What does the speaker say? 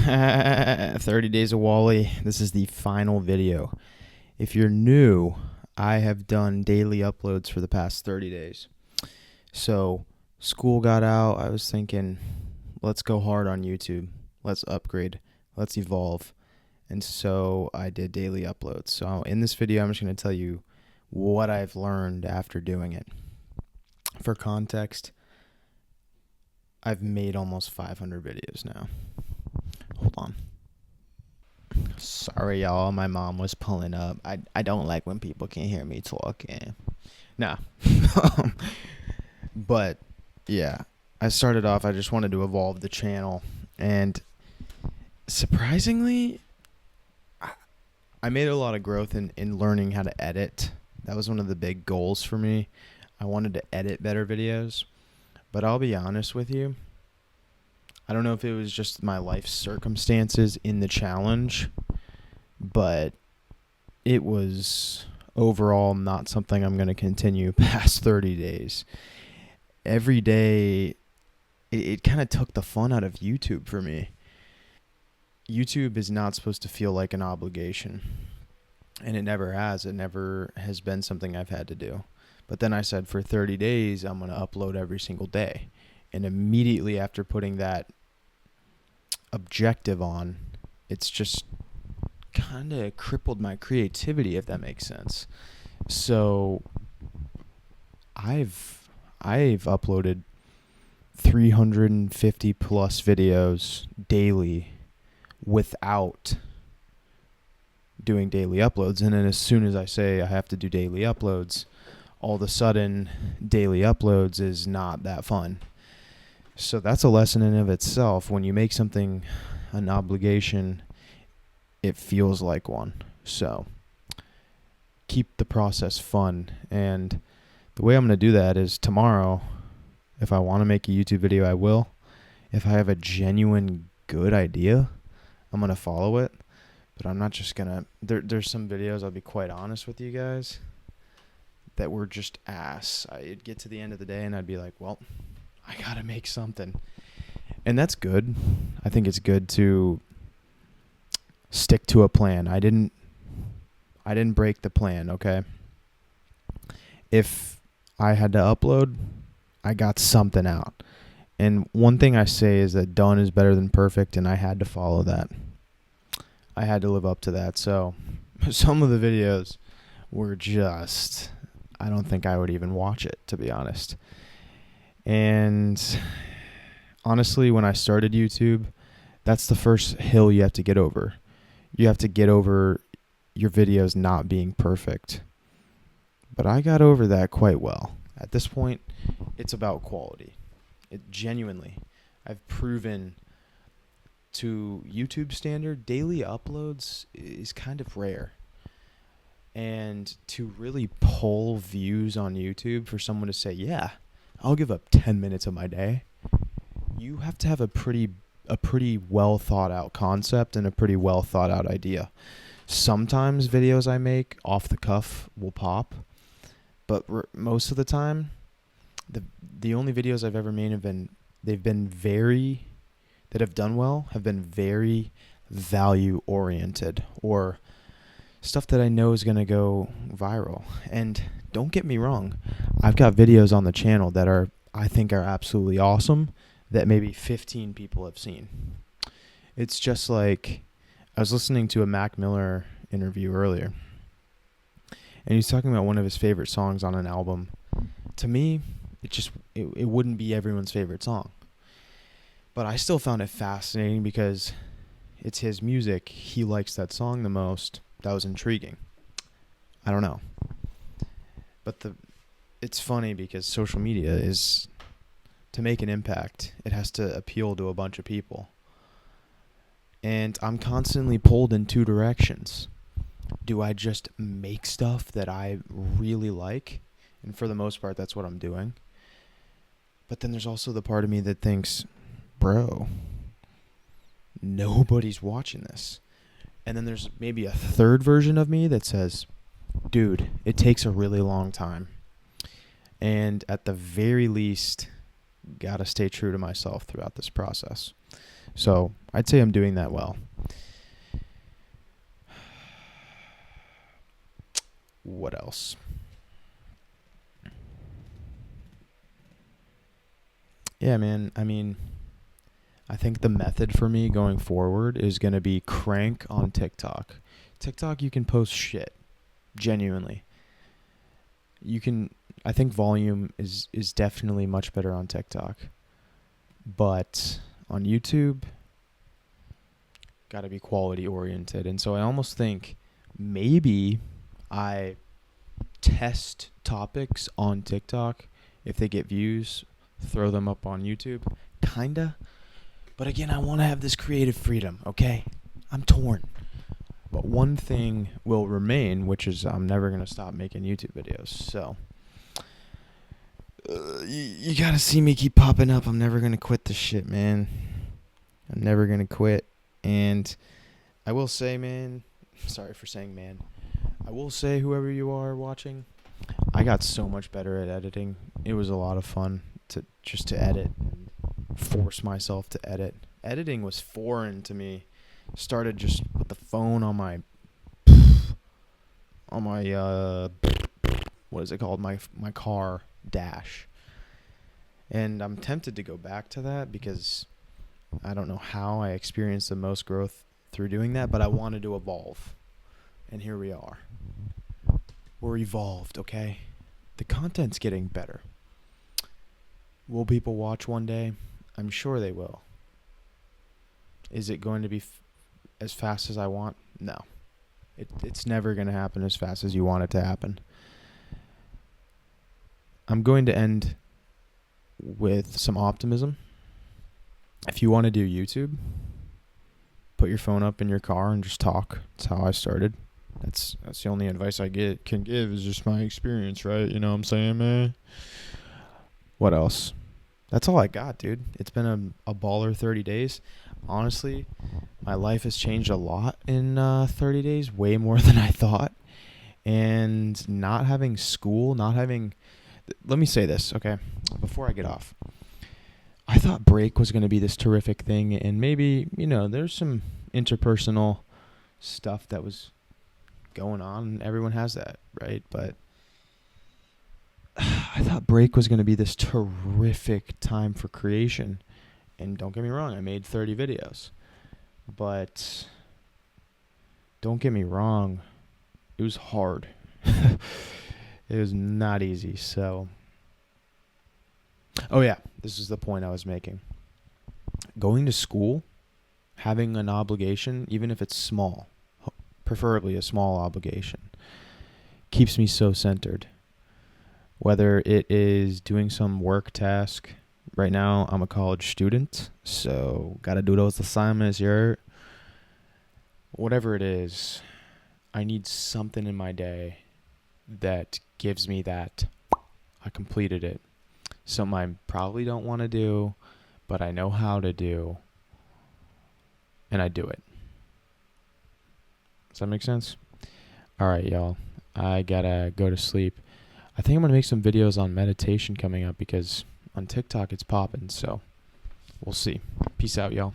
30 days of Wally. This is the final video. If you're new, I have done daily uploads for the past 30 days. So, school got out. I was thinking, let's go hard on YouTube. Let's upgrade. Let's evolve. And so I did daily uploads. So, in this video, I'm just going to tell you what I've learned after doing it. For context, I've made almost 500 videos now. Hold on. Sorry, y'all. My mom was pulling up. I don't like when people can hear me talking. Nah. But, yeah. I started off, I just wanted to evolve the channel. And surprisingly, I made a lot of growth in learning how to edit. That was one of the big goals for me. I wanted to edit better videos. But I'll be honest with you. I don't know if it was just my life circumstances in the challenge, but it was overall not something I'm going to continue past 30 days. Every day, it kind of took the fun out of YouTube for me. YouTube is not supposed to feel like an obligation, and it never has. It never has been something I've had to do. But then I said for 30 days, I'm going to upload every single day. And immediately after putting that objective on, it's just kind of crippled my creativity, if that makes sense. So I've uploaded 350 plus videos daily without doing daily uploads. And then as soon as I say I have to do daily uploads, all of a sudden daily uploads is not that fun. So that's a lesson in of itself. When you make something an obligation, it feels like one. So keep the process fun. And the way I'm going to do that is tomorrow, if I want to make a YouTube video, I will. If I have a genuine good idea, I'm going to follow it. But I'm not just going to... There's some videos, I'll be quite honest with you guys, that were just ass. I'd get to the end of the day and I'd be like, well, I gotta make something. And that's good. I think it's good to stick to a plan. I didn't break the plan, okay? If I had to upload, I got something out. And one thing I say is that done is better than perfect, and I had to follow that. I had to live up to that. So some of the videos were just... I don't think I would even watch it, to be honest. And honestly, when I started YouTube, that's the first hill you have to get over. You have to get over your videos not being perfect. But I got over that quite well. At this point, it's about quality. Genuinely, I've proven to YouTube standard, daily uploads is kind of rare. And to really pull views on YouTube for someone to say, yeah, I'll give up 10 minutes of my day, you have to have a pretty well thought out concept and a pretty well thought out idea. Sometimes videos I make off the cuff will pop, but most of the time, the only videos I've ever made that have done well have been very value oriented, or stuff that I know is going to go viral. And don't get me wrong, I've got videos on the channel that I think are absolutely awesome that maybe 15 people have seen. It's just like, I was listening to a Mac Miller interview earlier, and he's talking about one of his favorite songs on an album. To me, it wouldn't be everyone's favorite song. But I still found it fascinating because it's his music. He likes that song the most. That was intriguing. I don't know. But it's funny because social media is, to make an impact, it has to appeal to a bunch of people. And I'm constantly pulled in two directions. Do I just make stuff that I really like? And for the most part, that's what I'm doing. But then there's also the part of me that thinks, bro, nobody's watching this. And then there's maybe a third version of me that says, dude, it takes a really long time. And at the very least, gotta stay true to myself throughout this process. So I'd say I'm doing that well. What else? Yeah, man. I mean, I think the method for me going forward is going to be crank on TikTok. TikTok, you can post shit. Genuinely. You can, I think volume is definitely much better on TikTok. But on YouTube, got to be quality oriented. And so I almost think maybe I test topics on TikTok. If they get views, throw them up on YouTube. Kinda. But again, I want to have this creative freedom, okay? I'm torn. But one thing will remain, which is I'm never going to stop making YouTube videos. So you got to see me keep popping up. I'm never going to quit this shit, man. I'm never going to quit. And I will say, man, sorry for saying man. I will say, whoever you are watching, I got so much better at editing. It was a lot of fun to edit and force myself to edit. Editing was foreign to me. Started just with the phone on my what is it called? My car dash. And I'm tempted to go back to that because I don't know how I experienced the most growth through doing that, but I wanted to evolve. And here we are. We're evolved, okay? The content's getting better. Will people watch one day? I'm sure they will. Is it going to be as fast as I want? No. It's never going to happen as fast as you want it to happen. I'm going to end with some optimism. If you want to do YouTube, put your phone up in your car and just talk. That's how I started. That's the only advice I can give is just my experience, right? You know what I'm saying, man? What else? That's all I got, dude. It's been a baller 30 days. Honestly, my life has changed a lot in 30 days, way more than I thought. And not having school, let me say this, okay, before I get off. I thought break was going to be this terrific thing, and maybe, there's some interpersonal stuff that was going on, and everyone has that, right? But I thought break was going to be this terrific time for creation. And don't get me wrong, I made 30 videos. But don't get me wrong, it was hard. It was not easy. So, oh yeah, this is the point I was making. Going to school, having an obligation, even if it's small, preferably a small obligation, keeps me so centered. Whether it is doing some work task. Right now, I'm a college student, so got to do those assignments, whatever it is, I need something in my day that gives me that I completed it. Something I probably don't want to do, but I know how to do, and I do it. Does that make sense? All right, y'all. I got to go to sleep. I think I'm going to make some videos on meditation coming up because on TikTok it's popping, so we'll see. Peace out, y'all.